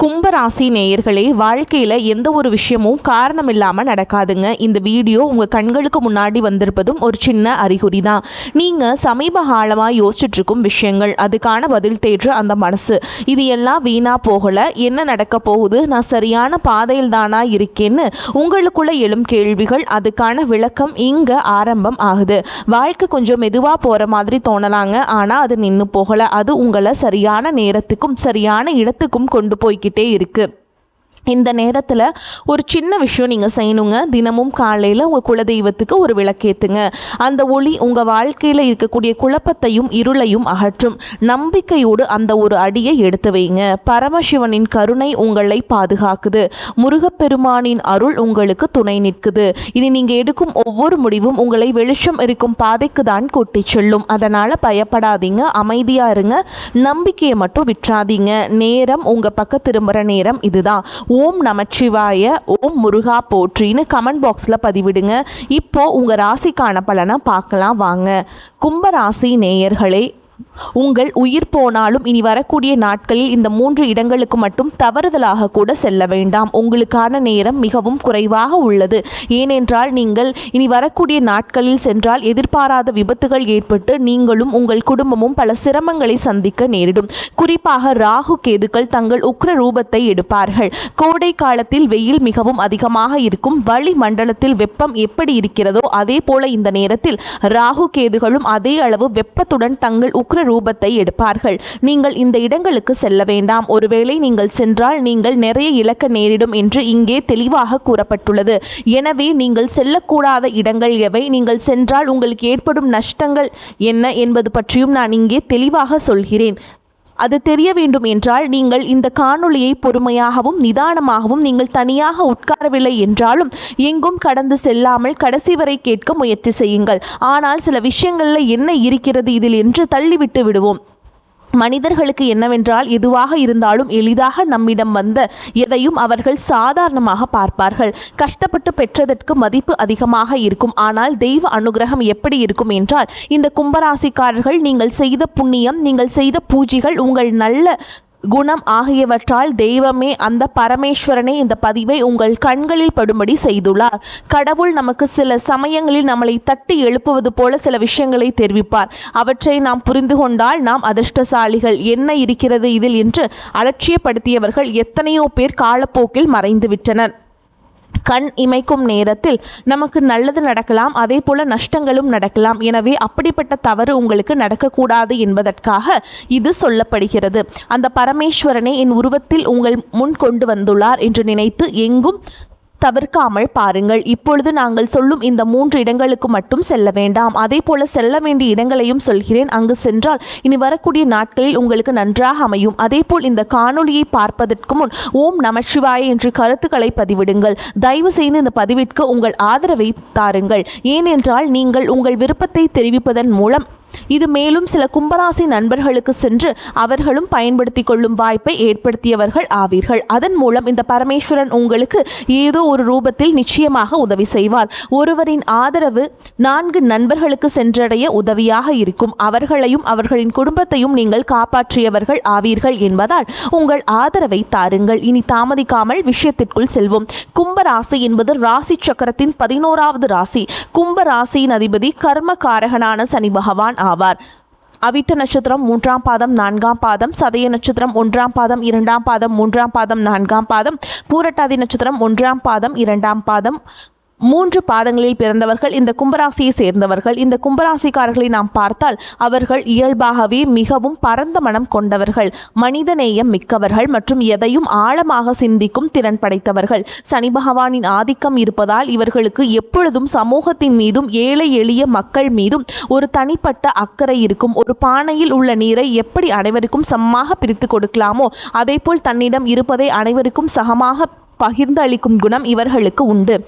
கும்பராசி நேயர்களே, வாழ்க்கையில் எந்த ஒரு விஷயமும் காரணம் இல்லாமல் நடக்காதுங்க. இந்த வீடியோ உங்கள் கண்களுக்கு முன்னாடி வந்திருப்பதும் ஒரு சின்ன அறிகுறி தான். நீங்கள் சமீப காலமாக யோசிச்சுட்டு இருக்கும் விஷயங்கள், அதுக்கான பதில் தேடுற அந்த மனசு, இது எல்லாம் வீணாக போகலை. என்ன நடக்க போகுது, நான் சரியான பாதையில் தானா இருக்கேன்னு உங்களுக்குள்ள எழும் கேள்விகள், அதுக்கான விளக்கம் இங்கே ஆரம்பம் ஆகுது. வாழ்க்கை கொஞ்சம் மெதுவாக போகிற மாதிரி தோணலாங்க, ஆனால் அது நின்று போகலை. அது உங்களை சரியான நேரத்துக்கும் சரியான இடத்துக்கும் கொண்டு போய்கிட்டே இருக்கு. இந்த நேரத்தில் ஒரு சின்ன விஷயம் நீங்கள் செய்யணுங்க. தினமும் காலையில் உங்கள் குலதெய்வத்துக்கு ஒரு விளக்கேற்றுங்க. அந்த ஒளி உங்கள் வாழ்க்கையில் இருக்கக்கூடிய குழப்பத்தையும் இருளையும் அகற்றும். நம்பிக்கையோடு அந்த ஒரு அடியை எடுத்து வைங்க. பரமசிவனின் கருணை உங்களை பாதுகாக்குது. முருகப்பெருமானின் அருள் உங்களுக்கு துணை நிற்குது. இனி நீங்கள் எடுக்கும் ஒவ்வொரு முடிவும் உங்களை வெளிச்சம் இருக்கும் பாதைக்கு தான் கூட்டி செல்லும். அதனால் பயப்படாதீங்க, அமைதியாக இருங்க. நம்பிக்கையை மட்டும் விட்டுறாதீங்க. நேரம் உங்கள் பக்கம் திரும்புகிற நேரம் இதுதான். ஓம் நமச்சிவாய, ஓம் முருகா போற்றின்னு கமெண்ட் பாக்ஸில் பதிவிடுங்க. இப்போது உங்கள் ராசிக்கான பலனை பார்க்கலாம் வாங்க. கும்பராசி நேயர்களே, உங்கள் உயிர் போனாலும் இனி வரக்கூடிய நாட்களில் இந்த 3 இடங்களுக்கு மட்டும் தவறுதலாக கூட செல்ல வேண்டாம். உங்களுக்கான நேரம் மிகவும் குறைவாக உள்ளது. ஏனென்றால் நீங்கள் இனி வரக்கூடிய நாட்களில் சென்றால் எதிர்பாராத விபத்துகள் ஏற்பட்டு நீங்களும் உங்கள் குடும்பமும் பல சிரமங்களை சந்திக்க நேரிடும். குறிப்பாக ராகு கேதுக்கள் தங்கள் உக்ர ரூபத்தை எடுப்பார்கள். கோடை காலத்தில் வெயில் மிகவும் அதிகமாக இருக்கும். வளி மண்டலத்தில் வெப்பம் எப்படி இருக்கிறதோ அதே போல இந்த நேரத்தில் ராகு கேதுகளும் அதே அளவு வெப்பத்துடன் தங்கள் உக்ர ரூபத்தை எடுப்பார்கள். நீங்கள் இந்த இடங்களுக்கு செல்ல வேண்டாம். ஒருவேளை நீங்கள் சென்றால் நீங்கள் நிறைய இழக்க நேரிடும் என்று இங்கே தெளிவாக கூறப்பட்டுள்ளது. எனவே நீங்கள் செல்லக்கூடாத இடங்கள் எவை, நீங்கள் சென்றால் உங்களுக்கு ஏற்படும் நஷ்டங்கள் என்ன என்பது பற்றியும் நான் இங்கே தெளிவாக சொல்கிறேன். அது தெரிய வேண்டும் என்றால் நீங்கள் இந்த காணொளியை பொறுமையாகவும் நிதானமாகவும், நீங்கள் தனியாக உட்காரவில்லை என்றாலும் எங்கும் கடந்து செல்லாமல் கடைசி வரை கேட்க முயற்சி செய்யுங்கள். ஆனால் சில விஷயங்களில் என்ன இருக்கிறது இதில் என்று தள்ளிவிட்டு விடுவோம். மனிதர்களுக்கு என்னவென்றால் எதுவாக இருந்தாலும் எளிதாக நம்மிடம் வந்த எதையும் அவர்கள் சாதாரணமாக பார்ப்பார்கள். கஷ்டப்பட்டு பெற்றதற்கு மதிப்பு அதிகமாக இருக்கும். ஆனால் தெய்வ அனுகிரகம் எப்படி இருக்கும் என்றால், இந்த கும்பராசிக்காரர்கள் நீங்கள் செய்த புண்ணியம், நீங்கள் செய்த பூஜைகள், உங்கள் நல்ல குணம் ஆகியவற்றால் தெய்வமே, அந்த பரமேஸ்வரனே இந்த பதிவை உங்கள் கண்களில் படும்படி செய்துள்ளார். கடவுள் நமக்கு சில சமயங்களில் நம்மளை தட்டி எழுப்புவது போல சில விஷயங்களை தெரிவிப்பார். அவற்றை நாம் புரிந்து கொண்டால் நாம் அதிர்ஷ்டசாலிகள். என்ன இருக்கிறது இதில் என்று அலட்சியப்படுத்தியவர்கள் எத்தனையோ பேர் காலப்போக்கில் மறைந்து விட்டனர். கண் இமைக்கும் நேரத்தில் நமக்கு நல்லது நடக்கலாம், அதே போல நஷ்டங்களும் நடக்கலாம். எனவே அப்படிப்பட்ட தவறு உங்களுக்கு நடக்கக்கூடாது என்பதற்காக இது சொல்லப்படுகிறது. அந்த பரமேஸ்வரனை என் உருவத்தில் உங்கள் முன் கொண்டு வந்துள்ளார் என்று நினைத்து எங்கும் தவிர்க்காமல் பாருங்கள். இப்பொழுது நாங்கள் சொல்லும் இந்த 3 இடங்களுக்கு மட்டும் செல்ல வேண்டாம். அதே போல செல்ல வேண்டிய இடங்களையும் சொல்கிறேன். அங்கு சென்றால் இனி வரக்கூடிய நாட்களில் உங்களுக்கு நன்றாக அமையும். அதே போல் இந்த காணொளியை பார்ப்பதற்கு முன் ஓம் நமச்சிவாய என்று கருத்துக்களை பதிவிடுங்கள். தயவு செய்து இந்த பதிவிற்கு உங்கள் ஆதரவை தாருங்கள். ஏனென்றால் நீங்கள் உங்கள் விருப்பத்தை தெரிவிப்பதன் மூலம் இது மேலும் சில கும்பராசி நண்பர்களுக்கு சென்று அவர்களும் பயன்படுத்தி கொள்ளும் வாய்ப்பை ஏற்படுத்தியவர்கள் ஆவீர்கள். அதன் மூலம் இந்த பரமேஸ்வரன் உங்களுக்கு ஏதோ ஒரு ரூபத்தில் நிச்சயமாக உதவி செய்வார். ஒருவரின் ஆதரவு 4 நண்பர்களுக்கு சென்றடைய உதவியாக இருக்கும். அவர்களையும் அவர்களின் குடும்பத்தையும் நீங்கள் காப்பாற்றியவர்கள் ஆவீர்கள் என்பதால் உங்கள் ஆதரவை தாருங்கள். இனி தாமதிக்காமல் விஷயத்திற்குள் செல்வோம். கும்பராசி என்பது ராசி சக்கரத்தின் 11வது ராசி. கும்பராசியின் அதிபதி கர்மகாரகனான சனி பகவான் ஆவார். அவிட்ட நட்சத்திரம் 3ஆம் பாதம் 4ஆம் பாதம், சதய நட்சத்திரம் 1ஆம் பாதம் 2ஆம் பாதம் 3ஆம் பாதம் 4ஆம் பாதம், பூரட்டாதி நட்சத்திரம் 1ஆம் பாதம் 2ஆம் பாதம், 3 பாதங்களில் பிறந்தவர்கள் இந்த கும்பராசியை சேர்ந்தவர்கள். இந்த கும்பராசிக்காரர்களை நாம் பார்த்தால் அவர்கள் இயல்பாகவே மிகவும் பரந்த மனம் கொண்டவர்கள், மனிதநேயம் மிக்கவர்கள் மற்றும் எதையும் ஆழமாக சிந்திக்கும் திறன் படைத்தவர்கள். சனி பகவானின் ஆதிக்கம் இருப்பதால் இவர்களுக்கு எப்பொழுதும் சமூகத்தின் மீதும் ஏழை எளிய மக்கள் மீதும் ஒரு தனிப்பட்ட அக்கறை இருக்கும். ஒரு பானையில் உள்ள நீரை எப்படி அனைவருக்கும் சமமாக பிரித்து கொடுக்கலாமோ அதேபோல் தன்னிடம் இருப்பதை அனைவருக்கும் சமமாக பகிர்ந்து அளிக்கும் குணம் இவர்களுக்கு உண்டு.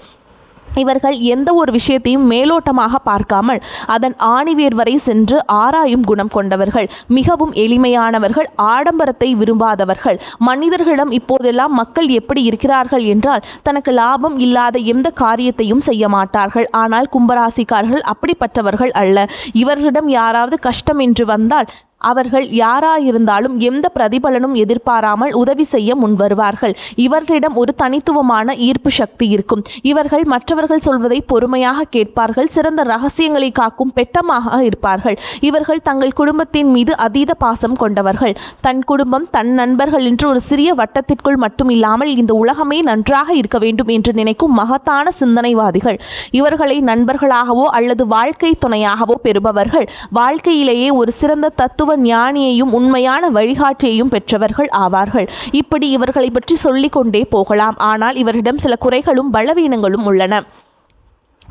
இவர்கள் எந்த ஒரு விஷயத்தையும் மேலோட்டமாக பார்க்காமல் அதன் ஆணிவேர் வரை சென்று ஆராயும் குணம் கொண்டவர்கள். மிகவும் எளிமையானவர்கள், ஆடம்பரத்தை விரும்பாதவர்கள். மனிதர்களிடம் இப்போதெல்லாம் மக்கள் எப்படி இருக்கிறார்கள் என்றால் தனக்கு லாபம் இல்லாத எந்த காரியத்தையும் செய்ய மாட்டார்கள். ஆனால் கும்பராசிக்காரர்கள் அப்படிப்பட்டவர்கள் அல்ல. இவர்களிடம் யாராவது கஷ்டம் என்று வந்தால் அவர்கள் யாராயிருந்தாலும் எந்த பிரதிபலனும் எதிர்பாராமல் உதவி செய்ய முன்வருவார்கள். இவர்களிடம் ஒரு தனித்துவமான ஈர்ப்பு சக்தி இருக்கும். இவர்கள் மற்றவர்கள் சொல்வதை பொறுமையாக கேட்பார்கள். சிறந்த ரகசியங்களை காக்கும் பெட்டமாக இருப்பார்கள். இவர்கள் தங்கள் குடும்பத்தின் மீது அதீத பாசம் கொண்டவர்கள். தன் குடும்பம், தன் நண்பர்கள் என்று ஒரு சிறிய வட்டத்திற்குள் மட்டும் இல்லாமல் இந்த உலகமே நன்றாக இருக்க வேண்டும் என்று நினைக்கும் மகத்தான சிந்தனைவாதிகள். இவர்களை நண்பர்களாகவோ அல்லது வாழ்க்கை துணையாகவோ பெறுபவர்கள் வாழ்க்கையிலேயே ஒரு சிறந்த தத்துவ ஞானியையும் உண்மையான வழிகாட்டியையும் பெற்றவர்கள் ஆவார்கள். இப்படி இவர்களை பற்றி சொல்லிக்கொண்டே போகலாம். ஆனால் இவரிடம் சில குறைகளும் பலவீனங்களும் உள்ளன.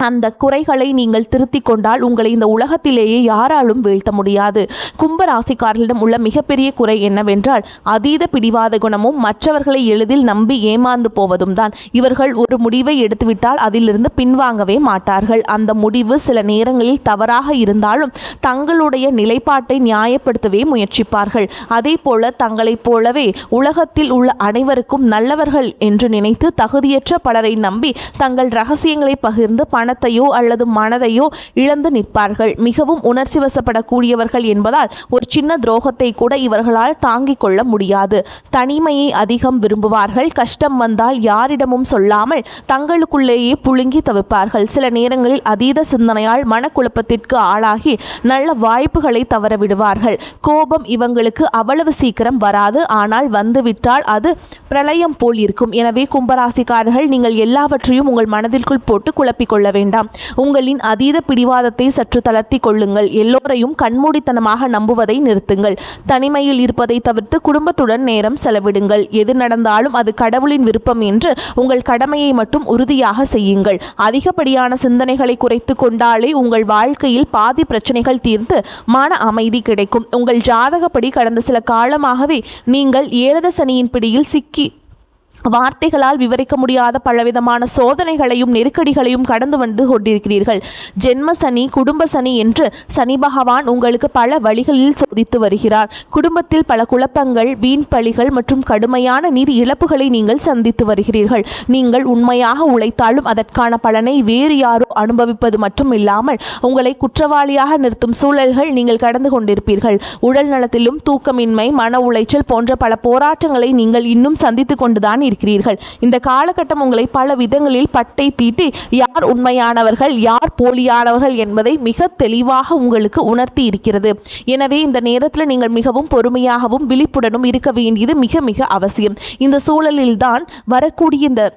அந்த குறைகளை நீங்கள் திருத்திக் கொண்டால் உங்களை இந்த உலகத்திலேயே யாராலும் வீழ்த்த முடியாது. கும்பராசிக்காரர்களிடம் உள்ள மிகப்பெரிய குறை என்னவென்றால் அதீத பிடிவாத குணமும் மற்றவர்களை எளிதில் நம்பி ஏமாந்து போவதும் தான். இவர்கள் ஒரு முடிவை எடுத்துவிட்டால் அதிலிருந்து பின்வாங்கவே மாட்டார்கள். அந்த முடிவு சில நேரங்களில் தவறாக இருந்தாலும் தங்களுடைய நிலைப்பாட்டை நியாயப்படுத்தவே முயற்சிப்பார்கள். அதே போல தங்களைப் போலவே உலகத்தில் உள்ள அனைவருக்கும் நல்லவர்கள் என்று நினைத்து தகுதியற்ற பலரை நம்பி தங்கள் ரகசியங்களை பகிர்ந்து பணத்தையோ அல்லது மனதையோ இழந்து நிற்பார்கள். மிகவும் உணர்ச்சி வசப்படக்கூடியவர்கள் என்பதால் ஒரு சின்ன துரோகத்தை கூட இவர்களால் தாங்கிக் கொள்ள முடியாது. தனிமையை அதிகம் விரும்புவார்கள். கஷ்டம் வந்தால் யாரிடமும் சொல்லாமல் தங்களுக்குள்ளேயே புழுங்கி தவிப்பார்கள். சில நேரங்களில் அதீத சிந்தனையால் மனக்குழப்பத்திற்கு ஆளாகி நல்ல வாய்ப்புகளை தவறவிடுவார்கள். கோபம் இவங்களுக்கு அவ்வளவு சீக்கிரம் வராது. ஆனால் வந்துவிட்டால் அது பிரளயம் போல் இருக்கும். எனவே கும்பராசிக்காரர்கள், நீங்கள் எல்லாவற்றையும் உங்கள் மனதிற்குள் போட்டு குழப்பிக்கொள்ள வேண்டாம். உங்களின் அதீத பிடிவாதத்தை சற்று தளர்த்தி கொள்ளுங்கள். எல்லோரையும் கண்மூடித்தனமாக நம்புவதை நிறுத்துங்கள். தனிமையில் இருப்பதை தவிர்த்து குடும்பத்துடன் நேரம் செலவிடுங்கள். எது நடந்தாலும் அது கடவுளின் விருப்பம் என்று உங்கள் கடமையை மட்டும் உறுதியாக செய்யுங்கள். அதிகப்படியான சிந்தனைகளை குறைத்து கொண்டாலே உங்கள் வாழ்க்கையில் பாதி பிரச்சனைகள் தீர்ந்து மன அமைதி கிடைக்கும். உங்கள் ஜாதகப்படி கடந்த சில காலமாகவே நீங்கள் ஏழரை சனியின் பிடியில் சிக்கி வார்த்தைகளால் விவரிக்க முடியாத பலவிதமான சோதனைகளையும் நெருக்கடிகளையும் கடந்து வந்து கொண்டிருக்கிறீர்கள். ஜென்ம சனி, குடும்ப சனி என்று சனி பகவான் உங்களுக்கு பல வழிகளில் சோதித்து வருகிறார். குடும்பத்தில் பல குழப்பங்கள், வீண் பழிகள் மற்றும் கடுமையான நிதி இழப்புகளை நீங்கள் சந்தித்து வருகிறீர்கள். நீங்கள் உண்மையாக உழைத்தாலும் அதற்கான பலனை வேறு யாரோ அனுபவிப்பது மட்டும் இல்லாமல் உங்களை குற்றவாளியாக நிறுத்தும் சூழல்கள் நீங்கள் கடந்து கொண்டிருப்பீர்கள். உடல் நலத்திலும் தூக்கமின்மை, மன உளைச்சல் போன்ற பல போராட்டங்களை நீங்கள் இன்னும் சந்தித்து கொண்டுதான் இருக்கிறீர்கள். இந்த காலகட்டம் உங்களை பல விதங்களில் பட்டை தீட்டி யார் உண்மையானவர்கள், யார் போலியானவர்கள் என்பதை மிக தெளிவாக உங்களுக்கு உணர்த்தி இருக்கிறது. எனவே இந்த நேரத்தில் நீங்கள் மிகவும் பொறுமையாகவும் விழிப்புடனும் இருக்க வேண்டியது மிக மிக அவசியம். இந்த சூழலில்தான் வரக்கூடிய இந்த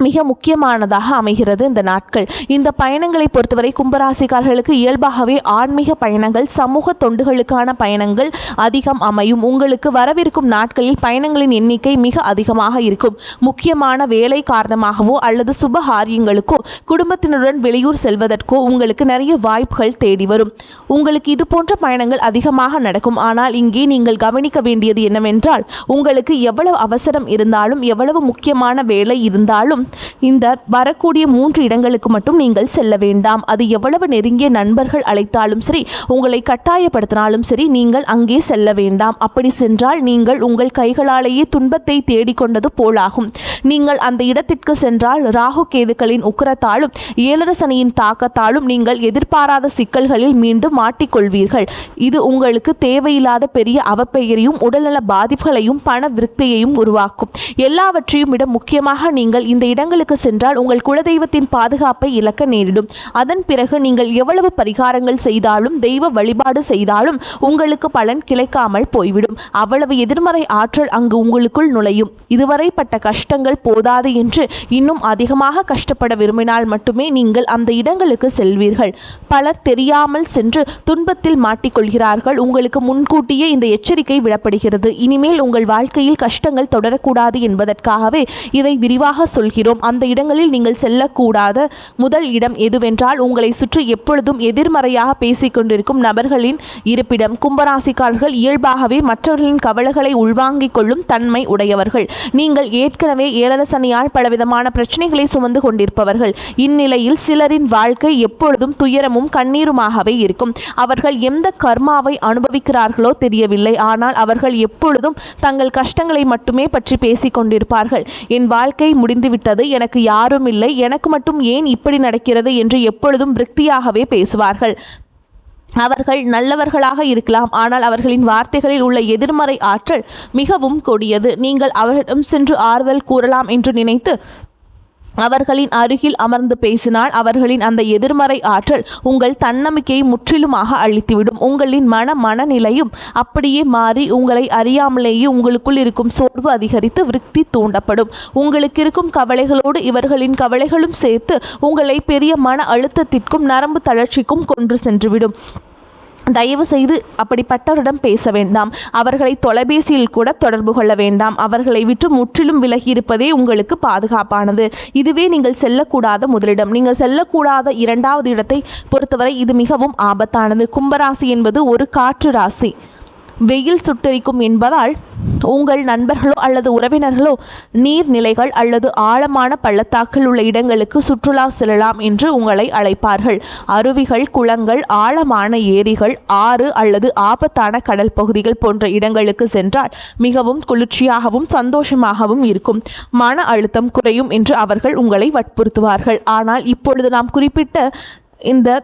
மிக முக்கியமானதாக அமைகிறது இந்த நாட்கள். இந்த பயணங்களை பொறுத்தவரை கும்பராசிக்காரர்களுக்கு இயல்பாகவே ஆன்மீக பயணங்கள், சமூக தொண்டுகளுக்கான பயணங்கள் அதிகம் அமையும். உங்களுக்கு வரவிருக்கும் நாட்களில் பயணங்களின் எண்ணிக்கை மிக அதிகமாக இருக்கும். முக்கியமான வேலை காரணமாகவோ அல்லது சுபகாரியங்களுக்கோ குடும்பத்தினருடன் வெளியூர் செல்வதற்கோ உங்களுக்கு நிறைய வாய்ப்புகள் தேடி வரும். உங்களுக்கு இது போன்ற பயணங்கள் அதிகமாக நடக்கும். ஆனால் இங்கே நீங்கள் கவனிக்க வேண்டியது என்னவென்றால், உங்களுக்கு எவ்வளவு அவசரம் இருந்தாலும், எவ்வளவு முக்கியமான வேலை இருந்தாலும் இந்த வரக்கூடிய 3 இடங்களுக்கு மட்டும் நீங்கள் செல்ல வேண்டாம். அது எவ்வளவு நெருங்கிய நண்பர்கள் அழைத்தாலும் சரி, உங்களை கட்டாயப்படுத்தினாலும் சரி, நீங்கள் அங்கே செல்ல வேண்டாம். அப்படி சென்றால் நீங்கள் உங்கள் கைகளாலேயே துன்பத்தை தேடிக்கொண்டது போலாகும். நீங்கள் அந்த இடத்திற்கு சென்றால் ராகு கேதுக்களின் உக்கிரத்தாலும் ஏழரை சனியின் தாக்கத்தாலும் நீங்கள் எதிர்பாராத சிக்கல்களில் மீண்டும் மாட்டிக்கொள்வீர்கள். இது உங்களுக்கு தேவையில்லாத பெரிய அவப்பெயரையும் உடல்நல பாதிப்புகளையும் பண விருத்தியையும் உருவாக்கும். எல்லாவற்றையும் விட முக்கியமாக நீங்கள் இந்த இடங்களுக்கு சென்றால் உங்கள் குலதெய்வத்தின் பாதுகாப்பை இழக்க நேரிடும். அதன் பிறகு நீங்கள் எவ்வளவு பரிகாரங்கள் செய்தாலும், தெய்வ வழிபாடு செய்தாலும் உங்களுக்கு பலன் கிடைக்காமல் போய்விடும். அவ்வளவு எதிர்மறை ஆற்றல் அங்கு உங்களுக்குள் நுழையும். இதுவரை பட்ட கஷ்டங்கள் போதாது என்று இன்னும் அதிகமாக கஷ்டப்பட விரும்பினால் மட்டுமே நீங்கள் அந்த இடங்களுக்கு செல்வீர்கள். பலர் தெரியாமல் சென்று துன்பத்தில் மாட்டிக்கொள்கிறார்கள். உங்களுக்கு முன்கூட்டியே இந்த எச்சரிக்கை விடப்படுகிறது. இனிமேல் உங்கள் வாழ்க்கையில் கஷ்டங்கள் தொடரக்கூடாது என்பதற்காகவே இதை விரிவாக சொல்கிறோம். அந்த இடங்களில் நீங்கள் செல்லக்கூடாத முதல் இடம் எதுவென்றால், உங்களை சுற்றி எப்பொழுதும் எதிர்மறையாக பேசிக்கொண்டிருக்கும் நபர்களின் இருப்பிடம். கும்பராசிக்காரர்கள் இயல்பாகவே மற்றவர்களின் கவலைகளை உள்வாங்கிக் கொள்ளும் தன்மை உடையவர்கள். நீங்கள் ஏற்கனவே ஏழரை சனியால் பலவிதமான பிரச்சனைகளை சுமந்து கொண்டிருப்பவர்கள். இந்நிலையில் சிலரின் வாழ்க்கை எப்பொழுதும் துயரமும் கண்ணீருமாகவே இருக்கும். அவர்கள் எந்த கர்மாவை அனுபவிக்கிறார்களோ தெரியவில்லை. ஆனால் அவர்கள் எப்பொழுதும் தங்கள் கஷ்டங்களை மட்டுமே பற்றி பேசிக் கொண்டிருப்பார்கள். என் வாழ்க்கை முடிந்துவிட்டது, எனக்கு யாரும் இல்லை, எனக்கு மட்டும் ஏன் இப்படி நடக்கிறது என்று எப்பொழுதும் விரக்தியாகவே பேசுவார்கள். அவர்கள் நல்லவர்களாக இருக்கலாம், ஆனால் அவர்களின் வார்த்தைகளில் உள்ள எதிர்மறை ஆற்றல் மிகவும் கொடியது. நீங்கள் அவர்களிடம் சென்று ஆறுதல் கூறலாம் என்று நினைத்து அவர்களின் அருகில் அமர்ந்து பேசினால் அவர்களின் அந்த எதிர்மறை ஆற்றல் உங்கள் தன்னம்பிக்கையை முற்றிலுமாக அழித்துவிடும். உங்களின் மனநிலையும் அப்படியே மாறி உங்களை அறியாமலேயே உங்களுக்குள் இருக்கும் சோர்வு அதிகரித்து விருத்தி தூண்டப்படும். உங்களுக்கு இருக்கும் கவலைகளோடு இவர்களின் கவலைகளும் சேர்த்து உங்களை பெரிய மன அழுத்தத்திற்கும் நரம்பு தளர்ச்சிக்கும் கொண்டு சென்றுவிடும். தயவு செய்து அப்படிப்பட்டவரிடம் பேச வேண்டாம். அவர்களை தொலைபேசியில் கூட தொடர்பு கொள்ள வேண்டாம். அவர்களை விட்டு முற்றிலும் விலகி இருப்பதே உங்களுக்கு பாதுகாப்பானது. இதுவே நீங்கள் செல்லக்கூடாத முதலிடம். நீங்கள் செல்லக்கூடாத இரண்டாவது இடத்தை பொறுத்தவரை இது மிகவும் ஆபத்தானது. கும்பராசி என்பது ஒரு காற்று ராசி. வெயில் சுட்டெரிக்கும் என்பதால் உங்கள் நண்பர்களோ அல்லது உறவினர்களோ நீர்நிலைகள் அல்லது ஆழமான பள்ளத்தாக்கில் உள்ள இடங்களுக்கு சுற்றுலா செல்லலாம் என்று உங்களை அழைப்பார்கள். அருவிகள், குளங்கள், ஆழமான ஏரிகள், ஆறு அல்லது ஆபத்தான கடல் பகுதிகள் போன்ற இடங்களுக்கு சென்றால் மிகவும் குளிர்ச்சியாகவும் சந்தோஷமாகவும் இருக்கும். மன அழுத்தம் குறையும் என்று அவர்கள் உங்களை வற்புறுத்துவார்கள். ஆனால் இப்பொழுது நாம் குறிப்பிட்ட இந்த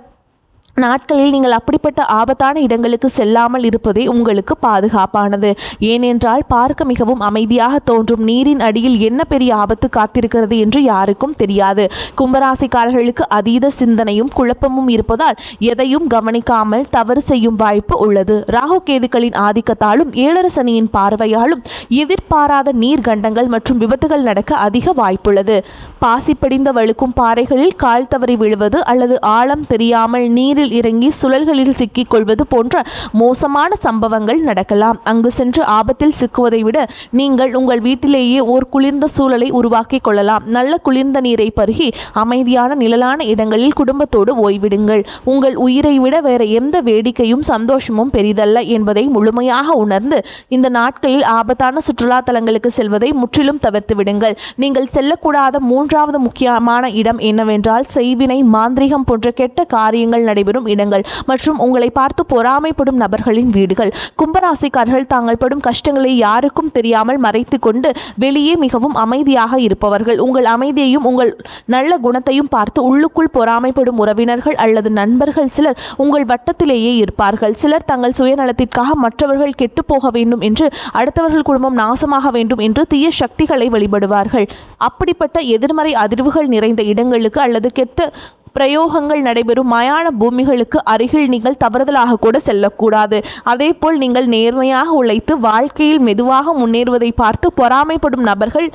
நாட்களில் நீங்கள் அப்படிப்பட்ட ஆபத்தான இடங்களுக்கு செல்லாமல் இருப்பதே உங்களுக்கு பாதுகாப்பானது. ஏனென்றால் பார்க்க மிகவும் அமைதியாக தோன்றும் நீரின் அடியில் என்ன பெரிய ஆபத்து காத்திருக்கிறது என்று யாருக்கும் தெரியாது. கும்பராசிக்காரர்களுக்கு அதீத சிந்தனையும் குழப்பமும் இருப்பதால் எதையும் கவனிக்காமல் தவறு செய்யும் வாய்ப்பு உள்ளது. ராகு கேதுக்களின் ஆதிக்கத்தாலும் ஏழரை சனியின் பார்வையாலும் எதிர்பாராத நீர்கண்டங்கள் மற்றும் விபத்துகள் நடக்க அதிக வாய்ப்புள்ளது. பாசி படிந்த வழுக்கும் பாறைகளில் கால் தவறி விழுவது அல்லது ஆழம் தெரியாமல் நீரில் இறங்கி சுழல்களில் சிக்கிக் கொள்வது போன்ற மோசமான சம்பவங்கள் நடக்கலாம். அங்கு சென்று ஆபத்தில் சிக்குவதை விட நீங்கள் உங்கள் வீட்டிலேயே ஓர் குளிர்ந்த சூழலை உருவாக்கி கொள்ளலாம். நல்ல குளிர்ந்த நீரை பருகி அமைதியான நிழலான இடங்களில் குடும்பத்தோடு ஓய்விடுங்கள். உங்கள் உயிரை விட வேற எந்த வேடிக்கையும் சந்தோஷமும் பெரிதல்ல என்பதை முழுமையாக உணர்ந்து இந்த நாட்களில் ஆபத்தான சுற்றுலா தலங்களுக்கு செல்வதை முற்றிலும் தவிர்த்து விடுங்கள். நீங்கள் செல்லக்கூடாத மூன்றாவது முக்கியமான இடம் என்னவென்றால் செய்வினை, மாந்திரிகம் போன்ற கெட்ட காரியங்கள் நடைபெறும் இடங்கள் மற்றும் உங்களை பார்த்து பொறாமைப்படும் நபர்களின் வீடுகள். கும்பராசிக்காரர்கள் தாங்கள் படும் கஷ்டங்களை யாருக்கும் தெரியாமல் மறைத்து கொண்டு வெளியே மிகவும் அமைதியாக இருப்பவர்கள். உங்கள் அமைதியையும் உங்கள் நல்ல குணத்தையும் பார்த்து உள்ளுக்குள் பொறாமைப்படும் உறவினர்கள் அல்லது நண்பர்கள் சிலர் உங்கள் வட்டத்திலேயே இருப்பார்கள். சிலர் தங்கள் சுயநலத்திற்காக மற்றவர்கள் கெட்டு போக வேண்டும் என்று, அடுத்தவர்கள் குடும்பம் நாசமாக வேண்டும் என்று தீய சக்திகளை வழிபடுவார்கள். அப்படிப்பட்ட எதிர்மறை அதிர்வுகள் நிறைந்த இடங்களுக்கு அல்லது கெட்ட பிரயோகங்கள் நடைபெறும் மயான பூமிகளுக்கு அருகில் நீங்கள் தவறுதலாக கூட செல்லக்கூடாது. அதேபோல் நீங்கள் நேர்மையாக உழைத்து வாழ்க்கையில் மெதுவாக முன்னேறுவதை பார்த்து பொறாமைப்படும் நபர்கள்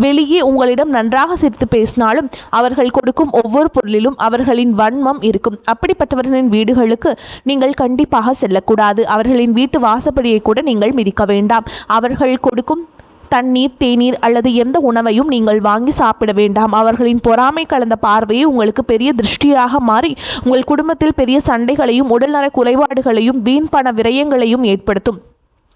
வெளியே உங்களிடம் நன்றாக சிரித்து பேசினாலும் அவர்கள் கொடுக்கும் ஒவ்வொரு பொருளிலும் அவர்களின் வன்மம் இருக்கும். அப்படிப்பட்டவர்களின் வீடுகளுக்கு நீங்கள் கண்டிப்பாக செல்லக்கூடாது. அவர்களின் வீட்டு வாசப்படியை கூட நீங்கள் மிதிக்க வேண்டாம். அவர்கள் கொடுக்கும் தண்ணீர், தேநீர் அல்லது எந்த உணவையும் நீங்கள் வாங்கி சாப்பிட வேண்டாம். அவர்களின் பொறாமை கலந்த பார்வையை உங்களுக்கு பெரிய திருஷ்டியாக மாறி உங்கள் குடும்பத்தில் பெரிய சண்டைகளையும் உடல்நல குறைபாடுகளையும் வீண் பண விரயங்களையும் ஏற்படுத்தும்.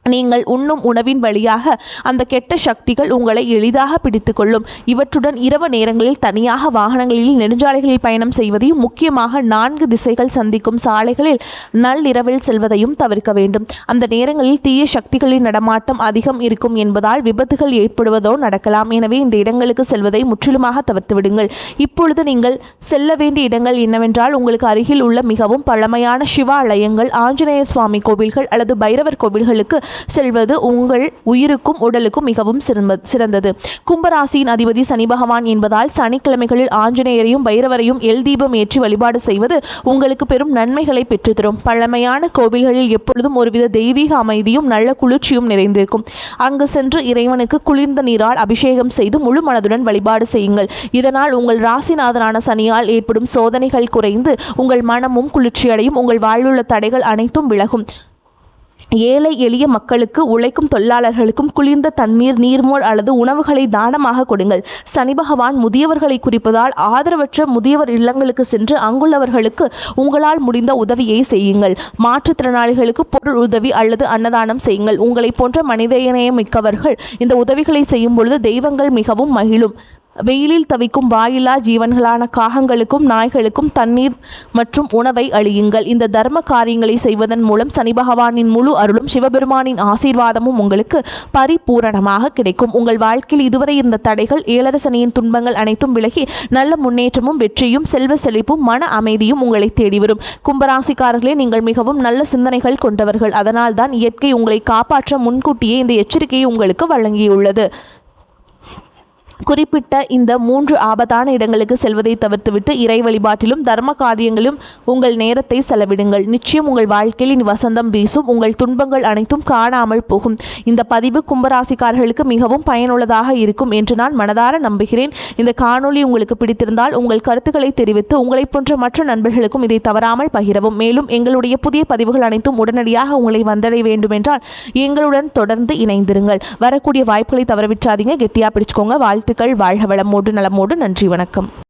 நீங்கள் உண்ணும் உணவின் வழியாக அந்த கெட்ட சக்திகள் உங்களை எளிதாக பிடித்து கொள்ளும். இவற்றுடன் இரவு நேரங்களில் தனியாக வாகனங்களில் நெடுஞ்சாலைகளில் பயணம் செய்வதையும், முக்கியமாக 4 திசைகள் சந்திக்கும் சாலைகளில் நள்ளிரவில் செல்வதையும் தவிர்க்க வேண்டும். அந்த நேரங்களில் தீய சக்திகளின் நடமாட்டம் அதிகம் இருக்கும் என்பதால் விபத்துகள் ஏற்படுவதோ நடக்கலாம். எனவே இந்த இடங்களுக்கு செல்வதை முற்றிலுமாக தவிர்த்து விடுங்கள். இப்பொழுது நீங்கள் செல்ல வேண்டிய இடங்கள் என்னவென்றால், உங்களுக்கு அருகில் உள்ள மிகவும் பழமையான சிவாலயங்கள், ஆஞ்சநேய சுவாமி கோவில்கள் அல்லது பைரவர் கோவில்களுக்கு செல்வது உங்கள் உயிருக்கும் உடலுக்கும் மிகவும் சிறந்தது. கும்பராசியின் அதிபதி சனி பகவான் என்பதால் சனிக்கிழமைகளில் ஆஞ்சநேயரையும் பைரவரையும் எல் தீபம் ஏற்றி வழிபாடு செய்வது உங்களுக்கு பெரும் நன்மைகளை பெற்றுத்தரும். பழமையான கோவில்களில் எப்பொழுதும் ஒருவித தெய்வீக அமைதியும் நல்ல குளிர்ச்சியும் நிறைந்திருக்கும். அங்கு சென்று இறைவனுக்கு குளிர்ந்த நீரால் அபிஷேகம் செய்து முழு மனதுடன் வழிபாடு செய்யுங்கள். இதனால் உங்கள் ராசிநாதனான சனியால் ஏற்படும் சோதனைகள் குறைந்து உங்கள் மனமும் குளிர்ச்சியடையும். உங்கள் வாழ்வுள்ள தடைகள் அனைத்தும் விலகும். ஏழை எளிய மக்களுக்கு, உழைக்கும் தொழிலாளர்களுக்கும் குளிர்ந்த தண்ணீர், நீர்மோர் அல்லது உணவுகளை தானமாக கொடுங்கள். சனி பகவான் முதியவர்களை குறிப்பதால் ஆதரவற்ற முதியவர் இல்லங்களுக்கு சென்று அங்குள்ளவர்களுக்கு உங்களால் முடிந்த உதவியை செய்யுங்கள். மாற்றுத்திறனாளிகளுக்கு பொருள் உதவி அல்லது அன்னதானம் செய்யுங்கள். உங்களை போன்ற மனிதநேயம் மிக்கவர்கள் இந்த உதவிகளை செய்யும் பொழுது தெய்வங்கள் மிகவும் மகிழும். வெயிலில் தவிக்கும் வாயிலா ஜீவன்களான காகங்களுக்கும் நாய்களுக்கும் தண்ணீர் மற்றும் உணவை அளியுங்கள். இந்த தர்ம காரியங்களை செய்வதன் மூலம் சனி பகவானின் முழு அருளும் சிவபெருமானின் ஆசீர்வாதமும் உங்களுக்கு பரிபூரணமாக கிடைக்கும். உங்கள் வாழ்க்கையில் இதுவரை இருந்த தடைகள், ஏழரை சனியின் துன்பங்கள் அனைத்தும் விலகி நல்ல முன்னேற்றமும் வெற்றியும் செல்வ செழிப்பும் மன அமைதியும் உங்களை தேடி வரும். கும்பராசிக்காரர்களே, நீங்கள் மிகவும் நல்ல சிந்தனைகள் கொண்டவர்கள். அதனால்தான் இயற்கை உங்களை காப்பாற்ற முன்கூட்டியே இந்த எச்சரிக்கையை உங்களுக்கு வழங்கியுள்ளது. குறிப்பிட்ட இந்த 3 ஆபத்தான இடங்களுக்கு செல்வதை தவிர்த்துவிட்டு இறை வழிபாட்டிலும் தர்ம காரியங்களும் உங்கள் நேரத்தை செலவிடுங்கள். நிச்சயம் உங்கள் வாழ்க்கையில் இனி வசந்தம் வீசும். உங்கள் துன்பங்கள் அனைத்தும் காணாமல் போகும். இந்த பதிவு கும்பராசிக்காரர்களுக்கு மிகவும் பயனுள்ளதாக இருக்கும் என்று நான் மனதார நம்புகிறேன். இந்த காணொளி உங்களுக்கு பிடித்திருந்தால் உங்கள் கருத்துக்களை தெரிவித்து உங்களை போன்ற மற்ற நண்பர்களுக்கும் இதை தவறாமல் பகிரவும். மேலும் எங்களுடைய புதிய பதிவுகள் அனைத்தும் உடனடியாக உங்களை வந்தடைய வேண்டுமென்றால் எங்களுடன் தொடர்ந்து இணைந்திருங்கள். வரக்கூடிய வாய்ப்புகளை தவறவிட்டாதீங்க. கெட்டியா பிடிச்சுக்கோங்க. வாழ்த்துக்கள். வாழ்க வளமோடு நலமோடு. நன்றி, வணக்கம்.